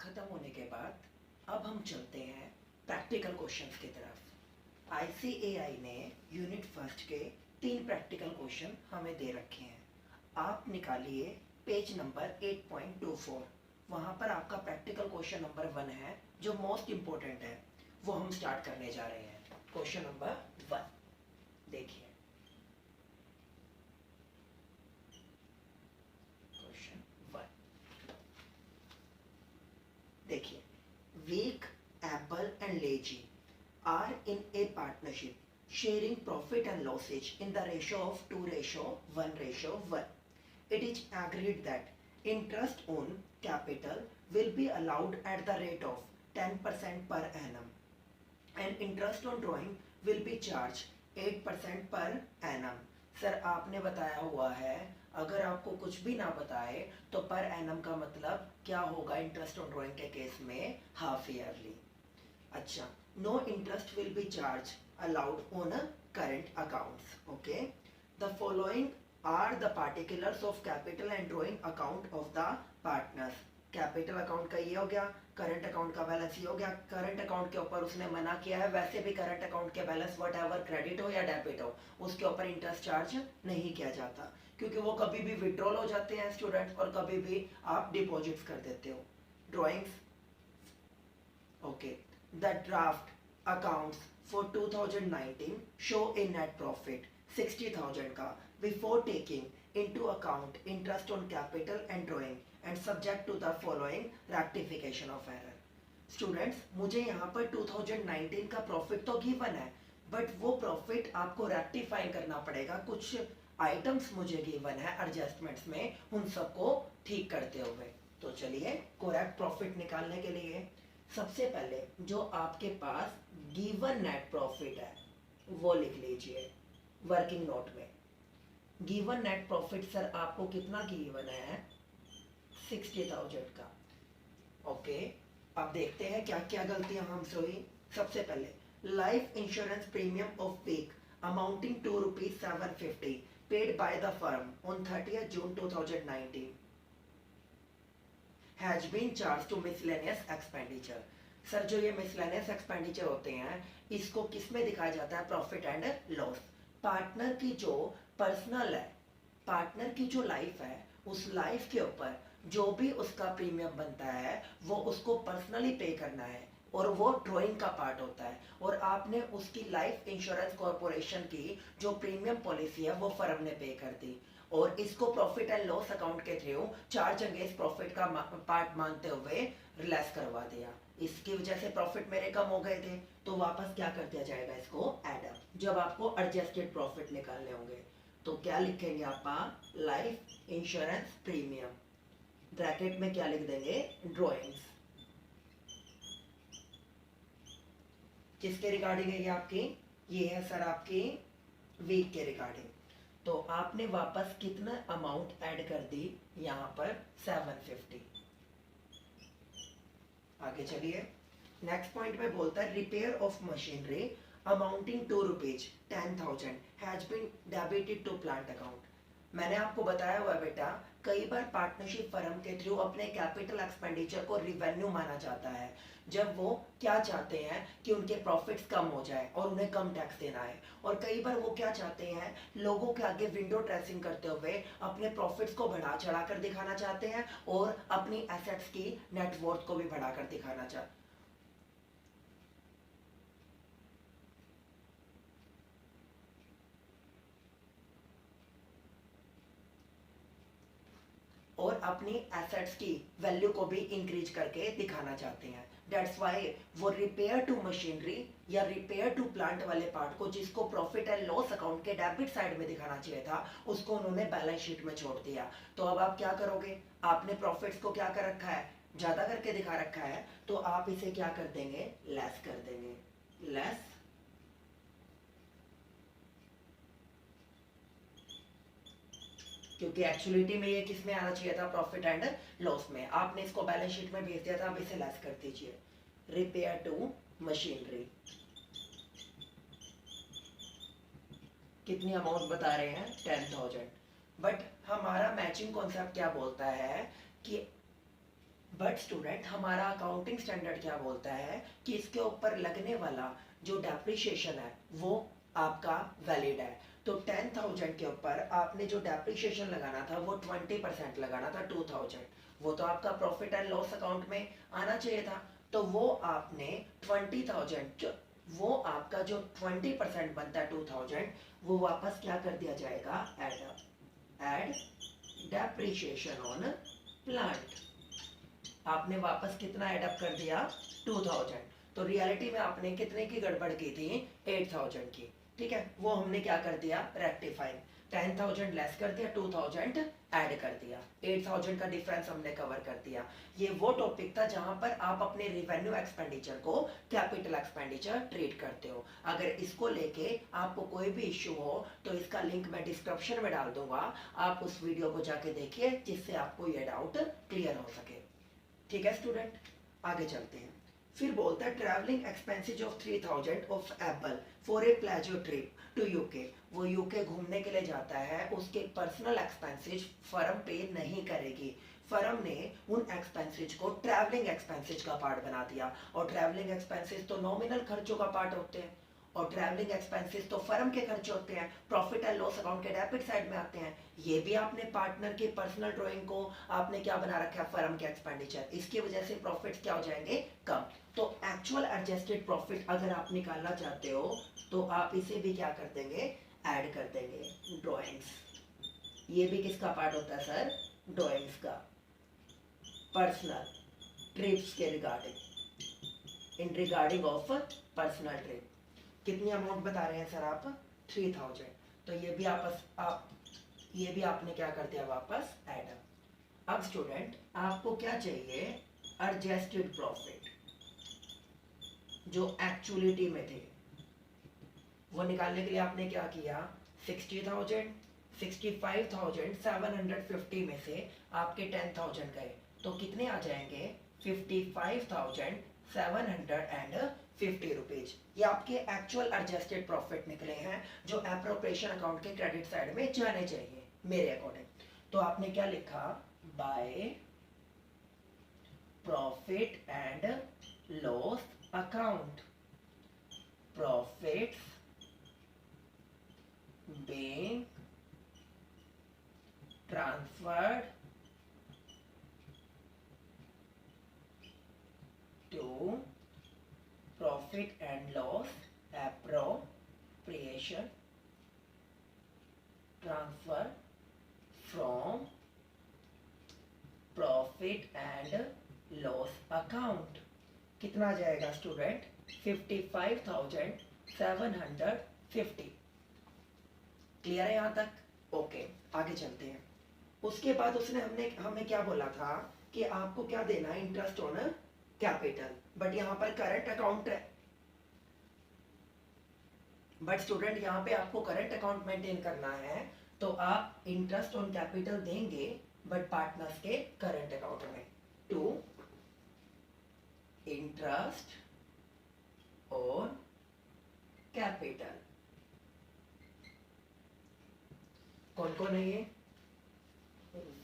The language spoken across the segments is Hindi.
खत्म होने के बाद अब हम चलते हैं प्रैक्टिकल क्वेश्चंस की तरफ। आईसीएआई ने यूनिट फर्स्ट के 3 प्रैक्टिकल क्वेश्चन हमें दे रखे हैं। आप निकालिए पेज नंबर 8.24। वहाँ पर आपका प्रैक्टिकल क्वेश्चन नंबर 1 है जो मोस्ट इम्पोर्टेंट है, वो हम स्टार्ट करने जा रहे हैं। क्वेश्चन नंबर 1 देखिए। क्वेश्चन 1 देखिए, Weak, Apple and Lazy are in a partnership sharing profit and losses in the ratio of 2:1:1. It is agreed that interest on capital will be allowed at the rate of 10% per annum and interest on drawing will be charged 8% per annum. Sir आपने बताया हुआ है, अगर आपको कुछ भी ना बताए तो पर एनम का मतलब क्या होगा इंटरेस्ट ऑन ड्राइंग के केस में? Half yearly. अच्छा, no interest will be charged allowed on a current accounts. Okay, the following are the particulars of capital and drawing account of the partners. Capital account का ये हो गया, करंट अकाउंट का बैलेंस ये हो गया। करंट अकाउंट के ऊपर उसने मना किया है, वैसे भी करंट अकाउंट के बैलेंस वट एवर क्रेडिट हो या डेबिट हो उसके ऊपर इंटरेस्ट चार्ज नहीं किया जाता, क्योंकि वो कभी भी विड्रॉल हो जाते हैं स्टूडेंट्स और कभी भी आप डिपॉजिट्स कर देते हो। Drawings okay, the draft accounts for 2019 show a net profit 60,000 का before taking into account interest on capital and drawing and subject to the following rectification of error. Students, मुझे यहाँ पर 2019 का प्रॉफिट तो गिवन है, बट वो प्रॉफिट आपको रेक्टिफाई करना पड़ेगा। कुछ आइटम्स मुझे गिवन है एडजस्टमेंट्स में, उन सबको ठीक करते हुए। तो चलिए करेक्ट प्रॉफिट निकालने के लिए सबसे पहले जो आपके पास गिवन नेट प्रॉफिट है वो लिख लीजिए वर्किंग नोट में। गिवन नेट प्रॉफिट सर आपको कितना गिवन है? 60,000 का। ओके, अब देखते हैं क्या क्या गलतियां हमसे हुई। सबसे पहले life insurance premium of Weak amounting to ₹750 paid by the firm on 30th June 2019 has been charged to miscellaneous expenditure. Sir जो ये miscellaneous expenditure होते हैं इसको किस में दिखाया जाता है? Profit and loss. पार्टनर की जो पर्सनल है, पार्टनर की जो लाइफ है, उस लाइफ के ऊपर जो भी उसका प्रीमियम बनता है वो उसको पर्सनली पे करना है और वो ड्राइंग का पार्ट होता है। और आपने उसकी लाइफ इंश्योरेंस कॉर्पोरेशन की जो प्रीमियम पॉलिसी है वो फर्म ने पे कर दी और इसको प्रॉफिट एंड लॉस अकाउंट के थ्रू चार्ज अगेंस्ट प्रॉफिट का पार्ट मानते हुए रिलैक्स करवा दिया। इसकी वजह से प्रॉफिट मेरे कम हो गए थे, तो वापस क्या कर दिया जाएगा? इसको एड अप। जब आपको एडजस्टेड प्रॉफिट निकालने होंगे तो क्या लिखेंगे आप? लाइफ इंश्योरेंस प्रीमियम, ब्रैकेट में क्या लिख देंगे? ड्रॉइंग्स। किसके रिगार्डिंग है ये आपकी? ये है सर आपकी वीक के रिगार्डिंग। तो आपने वापस कितना अमाउंट ऐड कर दी यहाँ पर? 750। आगे चलिए, नेक्स्ट पॉइंट में बोलता है repair of machinery amounting to ₹10,000 has been debited to plant account. मैंने आपको बताया हुआ है बेटा, कई बार पार्टनरशिप फर्म के थ्रू अपने कैपिटल एक्सपेंडिचर को रिवेन्यू माना जाता है जब वो क्या चाहते हैं कि उनके प्रॉफिट्स कम हो जाए और उन्हें कम टैक्स देना है। और कई बार वो क्या चाहते हैं, लोगों के आगे विंडो ड्रेसिंग करते हुए अपने प्रॉफिट्स को बढ़ा चढ़ा कर दिखाना चाहते हैं और अपनी एसेट्स की नेटवर्थ को भी बढ़ाकर दिखाना चाहते हैं। और अपनी एसेट्स की वैल्यू को भी इंक्रीज करके दिखाना चाहते हैं। दैट्स वाई वो रिपेयर टू मशीनरी या रिपेयर टू प्लांट वाले पार्ट को, जिसको प्रॉफिट एंड लॉस अकाउंट के डेबिट साइड में दिखाना चाहिए था, उसको उन्होंने बैलेंस शीट में छोड़ दिया। तो अब आप क्या करोगे? आपने प्रॉफिट्स को क्या कर रखा है? ज्यादा करके दिखा रखा है, तो आप इसे क्या कर देंगे? लेस कर देंगे। लेस क्योंकि एक्चुअलिटी में ये किस में आना चाहिए था? प्रॉफिट एंड लॉस में। आपने इसको बैलेंस शीट में भेज दिया था, अब इसे लेस कर दीजिए। रिपेयर टू मशीनरी कितनी अमाउंट बता रहे हैं? 10,000। बट हमारा मैचिंग कॉन्सेप्ट क्या बोलता है कि बट स्टूडेंट हमारा अकाउंटिंग स्टैंडर्ड क्या बोलता है कि इसके ऊपर लगने वाला जो डेप्रिशिएशन है वो आपका वैलिड है। तो 10,000 के ऊपर आपने जो डेप्रिशिएशन लगाना था वो 20% लगाना था 2,000, वो तो आपका प्रॉफिट एंड लॉस अकाउंट में आना चाहिए था। तो वो आपने 20,000, वो आपका जो 20% बनता है 2,000, वो वापस क्या कर दिया जाएगा, एड डेप्रिशिएशन ऑन प्लांट। आपने वापस कितना एडअप कर दिया, 2000। तो रियलिटी में आपने कितने की गड़बड़ की थी, 8000 की। ठीक है, वो हमने क्या कर दिया, रेक्टिफाइंग, 10,000 लेस कर दिया, 2000 ऐड कर दिया, 8000 का डिफरेंस हमने कवर कर दिया। ये वो टॉपिक था जहां पर आप अपने रिवेन्यू एक्सपेंडिचर को कैपिटल एक्सपेंडिचर ट्रीट करते हो। अगर इसको लेके आपको कोई भी इश्यू हो तो इसका लिंक मैं डिस्क्रिप्शन में डाल दूंगा, आप उस वीडियो को जाके देखिए जिससे आपको ये डाउट क्लियर हो सके। ठीक है स्टूडेंट, आगे चलते हैं। फिर बोलता है travelling expenses of 3,000 of Apple for a pleasure trip to UK. वो यूके घूमने के लिए जाता है, उसके पर्सनल एक्सपेंसेस फर्म पे नहीं करेगी। फर्म ने उन एक्सपेंसेस को ट्रैवलिंग एक्सपेंसेस का पार्ट बना दिया, और ट्रैवलिंग एक्सपेंसेस तो नॉमिनल खर्चों का पार्ट होते हैं, और ट्रैवलिंग एक्सपेंसेस तो फर्म के खर्चे होते हैं, प्रॉफिट एंड लॉस अकाउंट के डेबिट साइड में आते हैं। ये भी आपने पार्टनर की पर्सनल ड्राइंग को आपने क्या बना रखा है, फर्म के एक्सपेंडिचर, इसकी वजह से प्रॉफिट्स क्या हो जाएंगे, कम। तो एक्चुअल एडजस्टेड प्रॉफिट अगर आप निकालना चाहते हो तो आप इसे भी क्या कर देंगे, ऐड कर देंगे, ड्राइंग्स। ये भी किसका पार्ट होता है सर, ड्राइंग्स का, पर्सनल ट्रिप्स के regarding, in regarding of personal trip. कितनी अमाउंट बता रहे हैं सर आप, 3,000। तो ये भी ये भी आपने क्या कर दिया, वापस ऐड। अब स्टूडेंट आपको क्या चाहिए, एडजस्टेड प्रॉफिट जो एक्चुअलिटी में थे, वो निकालने के लिए आपने क्या किया, 60,000, 65,750 में से आपके 10,000 गए, तो कितने आ जाएंगे, 55,750 रुपीज। ये आपके एक्चुअल एडजस्टेड प्रॉफिट निकले हैं जो एप्रोप्रिएशन अकाउंट के क्रेडिट साइड में जाने चाहिए मेरे अकॉर्डिंग। तो आपने क्या लिखा, bye profit and loss account, profits being transferred to profit and loss appropriation, transfer from profit and loss account। कितना जाएगा स्टूडेंट, 55,750। क्लियर है यहाँ तक, ओके आगे चलते हैं। उसके बाद उसने हमें क्या बोला था कि आपको क्या देना है, इंटरेस्ट ऑन कैपिटल, बट यहाँ पर करंट अकाउंट है। बट स्टूडेंट यहाँ पे आपको करंट अकाउंट मेंटेन करना है, तो आप इंटरेस्ट ऑन कैपिटल देंगे बट पार्टनर्स के करंट अकाउंट में, टू इंटरेस्ट ऑन कैपिटल। कौन कौन है ये,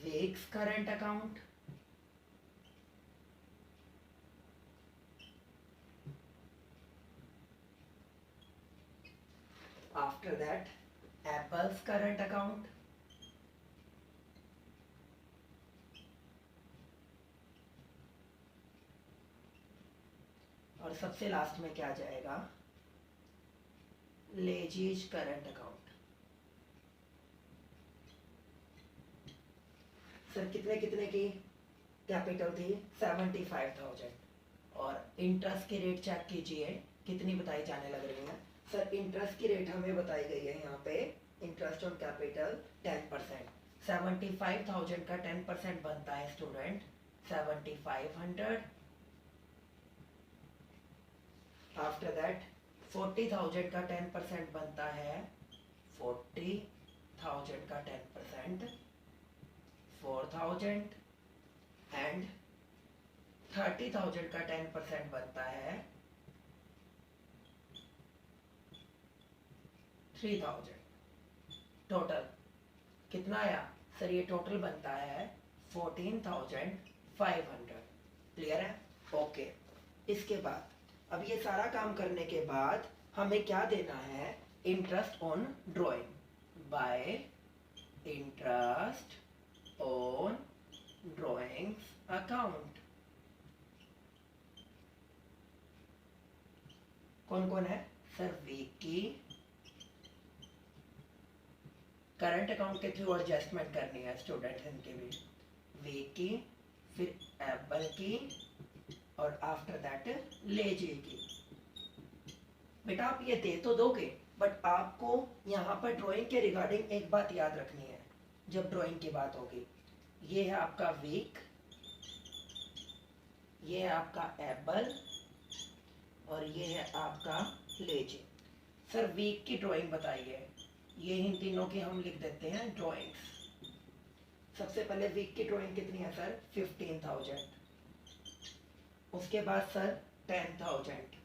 Weak's current account, after that Apple's current account, और सबसे लास्ट में क्या जाएगा, लेजीज करंट अकाउंट। सर कितने कितने की कैपिटल थी, 75,000, और इंटरेस्ट की रेट चेक कीजिए कितनी बताई जाने लग रही है। सर इंटरेस्ट की रेट हमें बताई गई है यहाँ पे, इंटरेस्ट ऑन कैपिटल 10%, 75,000 का 10% बनता है स्टूडेंट 7,500। आफ्टर दैट 40,000 का 10% बनता है 40,000 का 10% 4,000, एंड 30,000 का 10% बनता है 3,000। टोटल कितना आया सर, ये टोटल बनता है 14,500। क्लियर है? ओके। इसके बाद अब ये सारा काम करने के बाद हमें क्या देना है? Interest on drawing bye interest on drawings account. कौन कौन है सर? विकी, करंट अकाउंट के थ्रू एडजस्टमेंट करनी है स्टूडेंट इनके भी, विकी, फिर एप्पल की, और आफ्टर दैट लेजी की। बेटा आप ये दे तो दोगे, बट आपको यहाँ पर ड्राइंग के रिगार्डिंग एक बात याद रखनी है जब ड्राइंग की बात होगी। ये है आपका वीक, ये है आपका एप्पल, और ये है आपका लेजी। सर वीक की ड्राइंग बताइए। ये इन तीनों की हम लिख देते हैं ड्राइंग्स। सबसे पहले वीक की ड्राइंग कितनी है सर? 15,000। उसके बाद सर 10,000,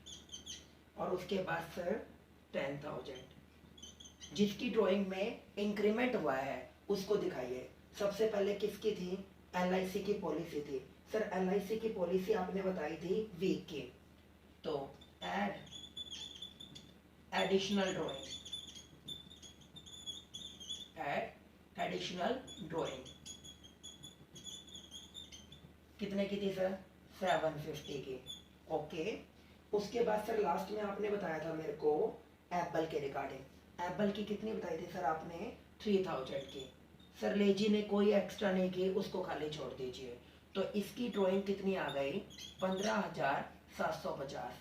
और उसके बाद सर 10,000। जिसकी ड्राइंग में इंक्रीमेंट हुआ है उसको दिखाइए। सबसे पहले किसकी थी? LIC की पॉलिसी थी। सर LIC की पॉलिसी आपने बताई थी वीक की, तो add additional drawing, add additional drawing कितने की थी सर? 750 की। ओके। उसके बाद सर लास्ट में आपने बताया था मेरे को एप्पल के रिगार्डिंग। एप्पल की कितनी बताई थी सर आपने? 3,000 की। सर लेजी ने कोई एक्स्ट्रा नहीं की, उसको खाली छोड़ दीजिए। तो इसकी ड्राइंग कितनी आ गई? 15,750।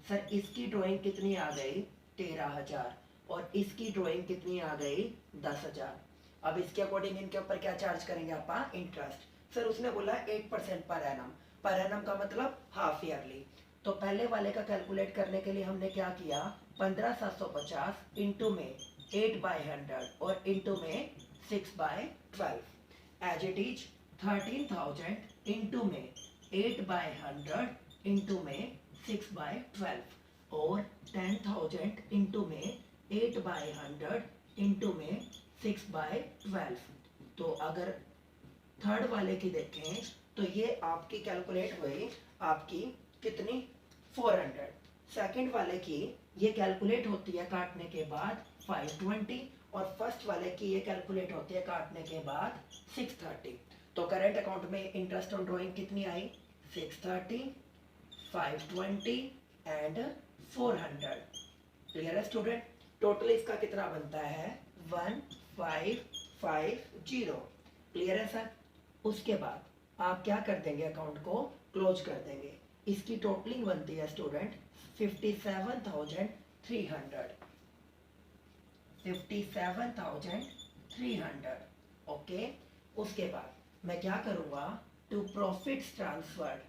सर इसकी ड्राइंग कितनी आ गई? 13,000। और इसकी ड्राइंग कितनी आ गई? 10,000। अब इसके अकॉर्डिंग इनके ऊपर क्या चार्ज करेंगे आप? इंटरेस्ट। सर उसने बोला 8% पर एनम। पर एनम का मतलब हाफ ईयरली। तो पहले वाले का कैलकुलेट करने के लिए हमने क्या किया? 15,750 इंटू में 8/100 और इंटू में 6/12। एज इट इज 13,000 इंटू में 8/100 इंटू में 6/12 और 10,000 इंटू में 8/100 इंटू में 6/12। तो अगर थर्ड वाले की देखें तो ये आपकी कैलकुलेट हुई आपकी कितनी? 400। सेकंड वाले की ये कैलकुलेट होती है काटने के बाद 520, और फर्स्ट वाले की ये कैलकुलेट होती है काटने के बाद 630। तो करंट अकाउंट में इंटरेस्ट ऑन ड्राइंग कितनी आई? 630, 520 एंड 400। क्लियर है स्टूडेंट? टोटल इसका कितना बनता है? 1550। क्लियर है सर? उसके बाद आप क्या कर देंगे? अकाउंट को क्लोज कर देंगे। इसकी टोटलिंग बनती है स्टूडेंट 57,300। 57,300। ओके। उसके बाद मैं क्या करूंगा? To profits transferred,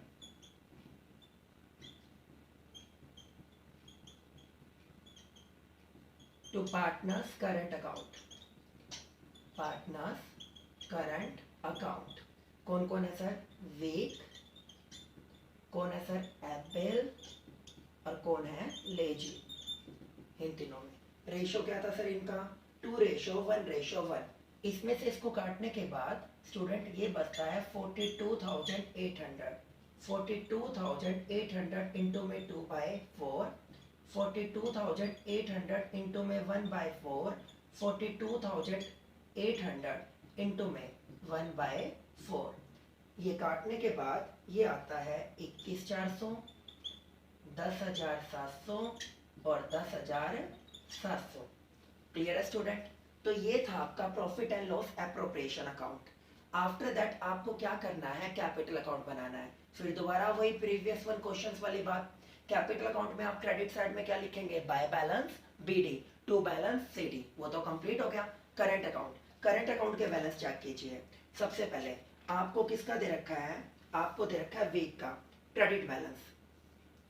to partners current account, partners current account. कौन कौन है सर? वीक, कौन है सर? एप्पल, और कौन है? लेजी। इन तीनों में रेशो क्या था सर इनका? 2:1:1। इसमें से इसको काटने के बाद स्टूडेंट ये बचता है 42,800। 42,800 इंटू में 2/4, 42,800 इंटू में 1/4, 42,800 इंटू में 1/4। ये काटने के बाद ये आता है 21,400, 10,700 और 10,700। क्लियर है स्टूडेंट? तो ये था आपका profit and loss appropriation account. After that आपको क्या करना है? कैपिटल अकाउंट बनाना है। फिर दोबारा वही प्रीवियस वन क्वेश्चंस वाली बात। कैपिटल अकाउंट में आप क्रेडिट साइड में क्या लिखेंगे? By balance BD, to balance CD। वो तो कंप्लीट हो गया। करंट अकाउंट, करंट अकाउंट के बैलेंस चेक कीजिए। सबसे पहले आपको किसका दे रखा है? आपको दे रखा है वीक का क्रेडिट बैलेंस।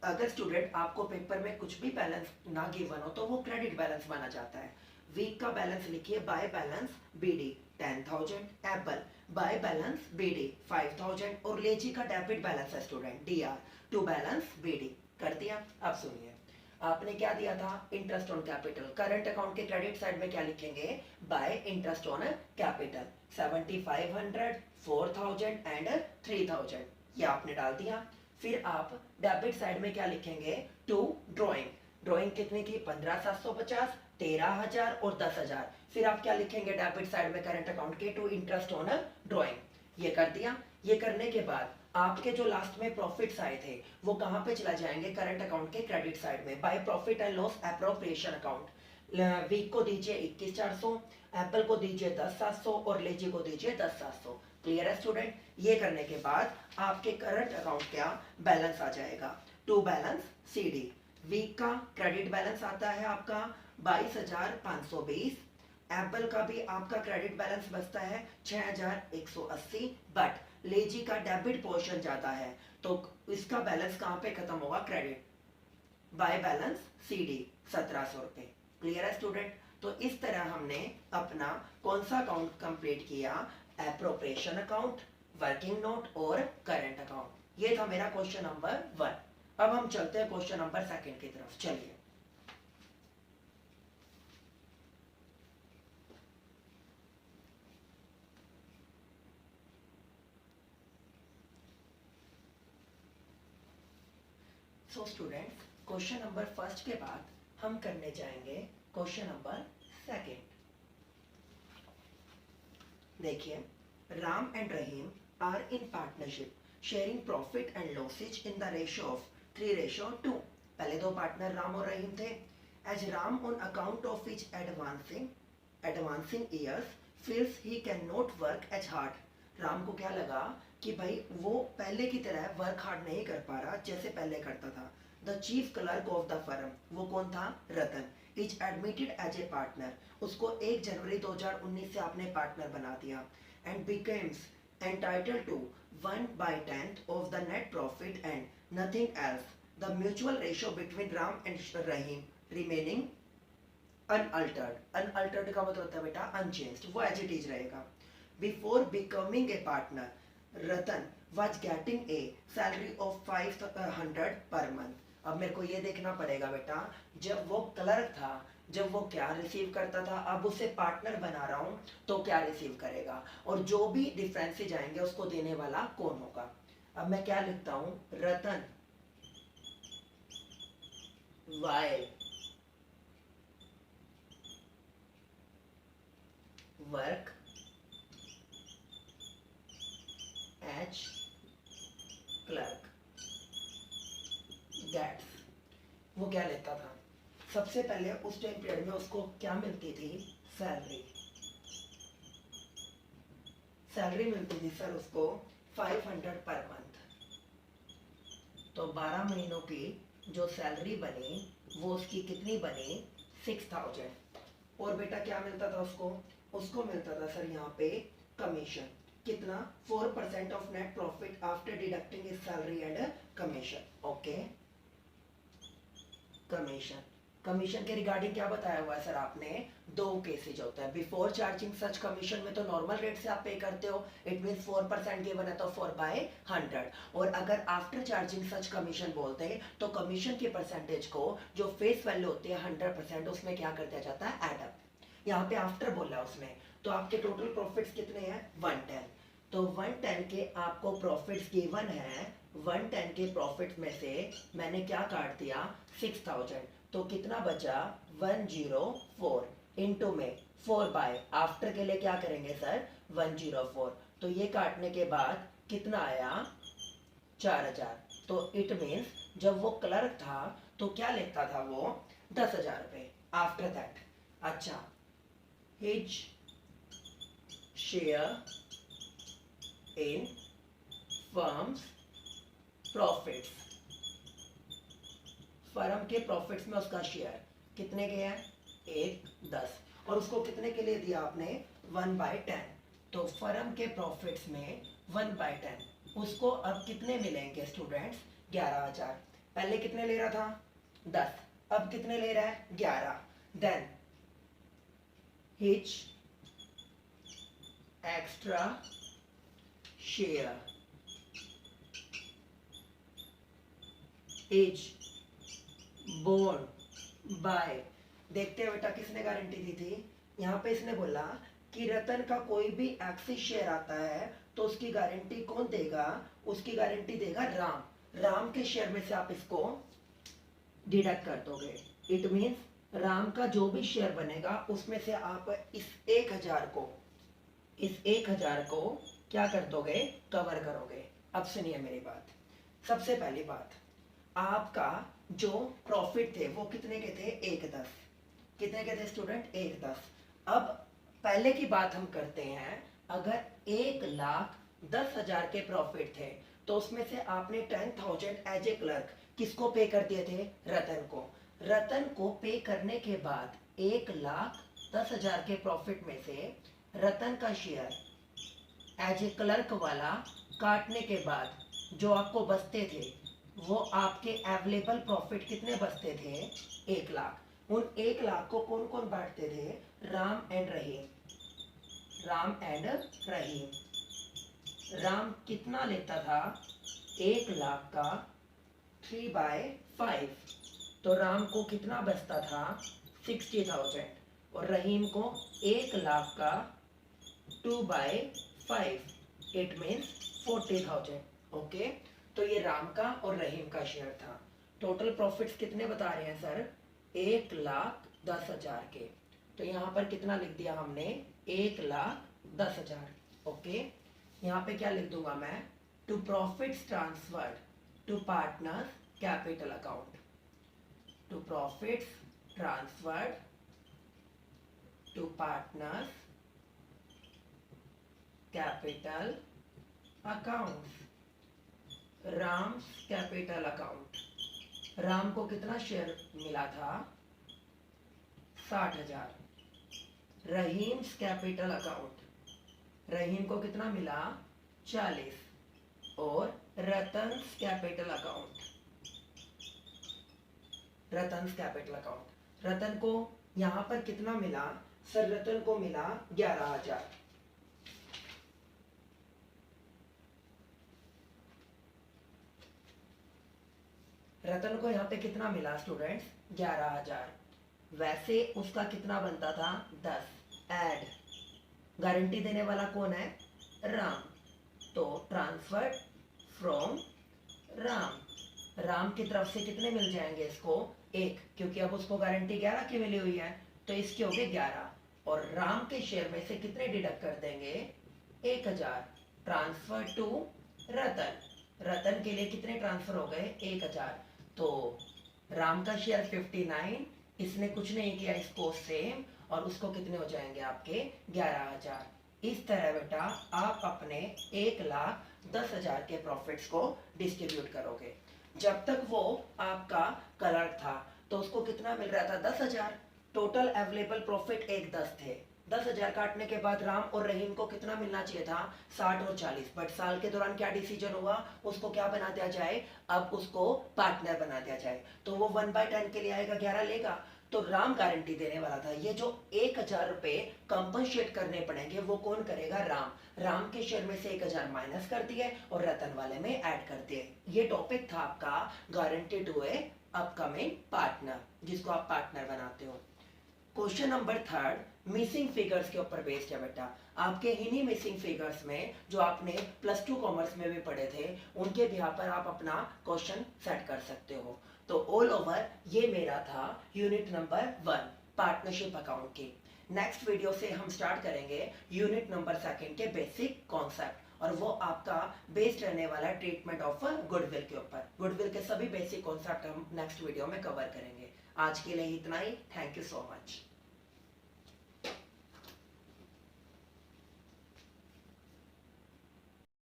अगर स्टूडेंट आपको पेपर में कुछ भी बैलेंस ना गिवन हो तो वो क्रेडिट बैलेंस माना जाता है। वीक का बैलेंस लिखिए by balance BD 10,000, Apple by balance BD 5,000, और लेजी का डेबिट बैलेंस है student DR, to balance BD। कर दिया? अब सुनिए, आपने क्या दिया था? Interest on capital. Current account के क्रेडिट साइड में क्या लिखेंगे? By interest on capital. 7,500, 4,000 and 3,000। ये आपने डाल दिया। फिर आप डेबिट साइड में क्या लिखेंगे, टू ड्रॉइंग। ड्रॉइंग कितने की, 15,750, 13,000 और 10,000। फिर आप क्या लिखेंगे डेबिट साइड में करंट अकाउंट के, टू इंटरेस्ट ऑन ड्रॉइंग। ये कर दिया। ये करने के बाद आपके जो लास्ट में प्रॉफिट्स आए थे वो कहां पे चला जाएंगे, करंट अकाउंट के क्रेडिट साइड में, by profit and loss appropriation account. Weak को दीजिए 21,400, एप्पल को दीजिए 10,700 और लेजी को दीजिए 10,700। क्लियर है स्टूडेंट। ये करने के बाद आपके करंट अकाउंट का बैलेंस आ जाएगा, टू बैलेंस सीडी। वीक का क्रेडिट बैलेंस आता है आपका 22,520। एप्पल का भी आपका क्रेडिट बैलेंस बचता है 6,180, बट लेजी का डेबिट पोर्शन जाता है तो इसका बैलेंस कहां पे खत्म होगा, क्रेडिट बाय बैलेंस सीडी 1,700 रुपए। क्लियर है स्टूडेंट। तो इस तरह हमने अपना कौन सा अकाउंट कंप्लीट किया, एप्रोप्रिएशन अकाउंट, वर्किंग नोट और करंट अकाउंट। ये था मेरा क्वेश्चन नंबर 1। अब हम चलते हैं क्वेश्चन नंबर 2 की तरफ। चलिए, सो स्टूडेंट्स, क्वेश्चन नंबर 1 के बाद हम करने जाएंगे क्वेश्चन नंबर 2। देखिए, Ram and Rahim are in partnership sharing profit and losses in the ratio of 3:2। पहले दो पार्टनर राम और रहीम थे। As Ram on account of each advancing years feels he can not work as hard. Ram को क्या लगा कि भाई वो पहले की तरह वर्क हार्ड नहीं कर पा रहा जैसे पहले करता था। The chief clerk of the firm, वो कौन था, Ratan, is admitted as a partner. उसको 1 जनवरी 2019 से आपने पार्टनर बना दिया। And becomes entitled to 1/10 of the net profit and nothing else. The mutual ratio between Ram and Rahim remaining unaltered. Unaltered का मतलब होता है बेटा अनचेंज्ड, वो एज इट इज रहेगा। Before becoming a partner, Ratan was getting a salary of 500 per month। अब मेरे को ये देखना पड़ेगा बेटा, जब वो क्लर्क था, जब वो क्या रिसीव करता था, अब उसे पार्टनर बना रहा हूं तो क्या रिसीव करेगा, और जो भी डिफरेंसेज आएंगे उसको देने वाला कौन होगा। अब मैं क्या लिखता हूं, रतन while work as clerk gets, वो क्या लेता था, सबसे पहले उस टाइम पीरियड में उसको क्या मिलती थी, सैलरी। सैलरी मिलती थी सर उसको 500 पर मंथ। तो 12 महीनों की जो सैलरी बनी वो उसकी कितनी बनी, 6000। और बेटा क्या मिलता था उसको, उसको मिलता था सर यहाँ पे कमीशन। कितना, 4% of net profit after deducting is salary and commission. Okay, commission. Commission के रिगार्डिंग क्या बताया हुआ है सर आपने, 2 केसेज होता है। बिफोर चार्जिंग सच कमीशन में तो नॉर्मल रेट से आप पे करते हो, इट मीन 4% गिवन है तो 4/100। और अगर आफ्टर चार्जिंग सच कमीशन बोलते हैं तो कमीशन की परसेंटेज को जो फेस वैल्यू होती है 100%, उसमें क्या कर दिया जाता है, एड अप। यहाँ पे आफ्टर बोला उसने, तो आपके टोटल प्रॉफिट्स कितने हैं, 110। तो 110 के आपको प्रॉफिट्स गिवन है, 110 के प्रॉफिट में से मैंने क्या काट दिया, 6000। तो कितना बचा, 104 इनटू में 4 बाय, आफ्टर के लिए क्या करेंगे सर, 104। तो ये काटने के बाद कितना आया, 4000। तो इट मीन्स जब वो क्लर्क था तो क्या लेता था वो, 10,000 रुपए आफ्टर दैट। अच्छा, his share in firms profits, firm के प्रॉफिट्स में उसका शेयर कितने के हैं, 1/10। और उसको कितने के लिए दिया आपने, 1/10। तो फर्म के प्रॉफिट्स में 1/10, उसको अब कितने मिलेंगे स्टूडेंट्स, 11,000। पहले कितने ले रहा था, 10, अब कितने ले रहा है, 11। Then his extra share is borne by, देखते हैं बेटा किसने गारंटी दी थी, यहाँ पे इसने बोला कि रतन का कोई भी एक्सिस शेयर आता है तो उसकी गारंटी कौन देगा? उसकी गारंटी देगा राम। राम के शेयर में से आप इसको डिडक्ट कर दोगे। इट मीन्स राम का जो भी शेयर बनेगा उसमें से आप इस 1000 को क्या कर दोगे? कवर करोगे। अब सुनिए मेरी बात। सबसे पहली बात, आपका जो प्रॉफिट थे वो कितने के थे? 110। कितने के थे स्टूडेंट? 110। अब पहले की बात हम करते हैं। अगर 1,10,000 के प्रॉफिट थे तो उसमें से आपने 10,000 एज ए क्लर्क किसको पे कर दिए थे? रतन को। रतन को पे करने के बाद 1,10,000 के प्रॉफिट में से रतन का शेयर एज ए क्लर्क वाला काटने के बाद जो आपको बचते थे वो आपके अवेलेबल प्रॉफिट कितने बचते थे? 1,00,000। उन 1,00,000 को कौन कौन बांटते थे? राम एंड रहीम। राम एंड रहीम। राम कितना लेता था? 1,00,000 का 3/5। तो राम को कितना बचता था? 60,000। और रहीम को 1,00,000 का 2/5। It means 40,000। ओके, तो ये राम का और रहीम का शेयर था। टोटल प्रॉफिट्स कितने बता रहे हैं सर? 1,10,000 के। तो यहाँ पर कितना लिख दिया हमने? 1,10,000। ओके, यहाँ पे क्या लिख दूंगा मैं? To profits transferred to partners capital account. To profits transferred to partners capital account. Ram's capital account. राम को कितना शेयर मिला था? 60,000। Rahim's capital account. रहीम को कितना मिला? 40। और Ratan's capital account. Ratan's capital account. Ratan को यहां पर कितना मिला? सर रतन को मिला 11,000। रतन को यहाँ पे कितना मिला स्टूडेंट्स? 11,000। वैसे उसका कितना बनता था? 10। ऐड गारंटी देने वाला कौन है? राम। तो ट्रांसफर्ड फ्रॉम राम। राम की तरफ से कितने मिल जाएंगे इसको? 1, क्योंकि अब उसको गारंटी 11 की मिली हुई है तो इसके हो गए 11। और राम के शेयर में से कितने डिडक्ट कर देंगे? 1,000। ट्रांसफर टू रतन। रतन के लिए कितने ट्रांसफर हो गए? 1,000। तो राम का शेयर 59, इसने कुछ नहीं किया, इसको सेम, और उसको कितने हो जाएंगे आपके? 11,000। इस तरह बेटा आप अपने 1,10,000 के प्रॉफिट्स को डिस्ट्रीब्यूट करोगे। जब तक वो आपका क्लर्क था तो उसको कितना मिल रहा था? 10,000। टोटल अवेलेबल प्रॉफिट 1,10 थे। 10,000 काटने के बाद राम और रहीम को कितना मिलना चाहिए था? 60 और 40। बट साल के दौरान क्या डिसीजन हुआ? उसको क्या बना दिया जाए? अब उसको पार्टनर बना दिया जाए। तो वो 1/10 के लिए आएगा, 11 लेगा। तो राम गारंटी देने वाला था। ये जो 1,000 रुपए कंपनसेट करने पड़ेंगे वो कौन करेगा? राम। राम के शेयर में से 1,000 माइनस कर दिए और रतन वाले में ऐड कर दिए। ये टॉपिक था आपका guarantee to a upcoming partner, जिसको आप पार्टनर बनाते हो। क्वेश्चन नंबर 3 मिसिंग फिगर्स के ऊपर बेस्ड है बेटा। आपके इन्हीं मिसिंग फिगर्स में जो आपने +2 कॉमर्स में भी पढ़े थे उनके बिहार पर आप अपना क्वेश्चन सेट कर सकते हो। तो ऑल ओवर ये मेरा था यूनिट नंबर 1 पार्टनरशिप अकाउंट की। नेक्स्ट वीडियो से हम स्टार्ट करेंगे यूनिट नंबर 2 के बेसिक कॉन्सेप्ट, और वो आपका बेस्ड रहने वाला ट्रीटमेंट ऑफ गुडविल के ऊपर। गुडविल के सभी बेसिक कॉन्सेप्ट हम नेक्स्ट वीडियो में कवर करेंगे। आज के लिए इतना ही। Thank you so much.